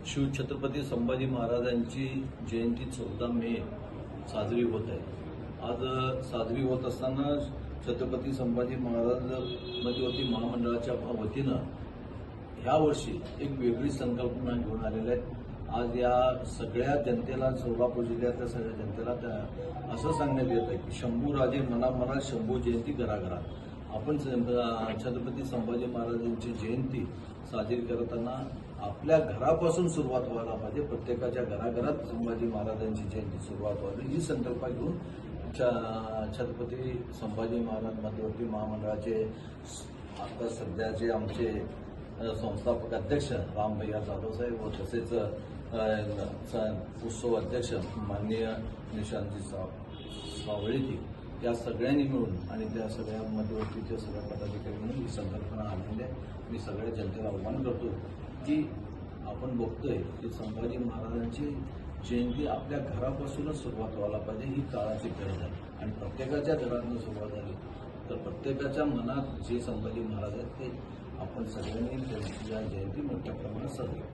शिवछत्रपती संभाजी महाराजांची जयंती 14 मे साजरी होत आहे। आज साजरी होत असताना छत्रपती संभाजी महाराज मध्यवर्ती महामंडळाच्या वतीनं ह्या वर्षी एक वेगळी संकल्पना घेऊन आलेल्या आहेत। आज या सगळ्या जनतेला, सोलापूर जिल्ह्यातल्या सगळ्या जनतेला असं सांगण्यात येत आहे की शंभूराजे मनामनात शंभू जयंती घराघरात। आपण छत्रपती संभाजी महाराजांची जयंती साजरी करताना आपल्या घरापासून सुरुवात व्हायला पाहिजे। प्रत्येकाच्या घराघरात संभाजी महाराजांची जयंती सुरुवात व्हावी ही संकल्प घेऊन छत्रपती संभाजी महाराज मध्यवर्ती महामंडळाचे आता सध्याचे आमचे संस्थापक अध्यक्ष रामभैया जाधव साहेब व तसेच उत्सव अध्यक्ष माननीय निशांतजी सावळेजी या सगळ्यांनी मिळून आणि त्या सगळ्या मध्यवर्तीच्या सगळ्या पदाधिकारी म्हणून ही संकल्पना आणली आहे। मी सगळ्या जनतेला आव्हान करतो की आपण बघतोय की संभाजी महाराजांची जयंती आपल्या घरापासूनच सुरुवात व्हायला पाहिजे। ही काळाची गरज आहे आणि प्रत्येकाच्या घरातून सुरुवात झाली तर प्रत्येकाच्या मनात जे संभाजी महाराज आहेत ते आपण सगळ्यांनी या जयंती मोठ्या प्रमाणात साजरी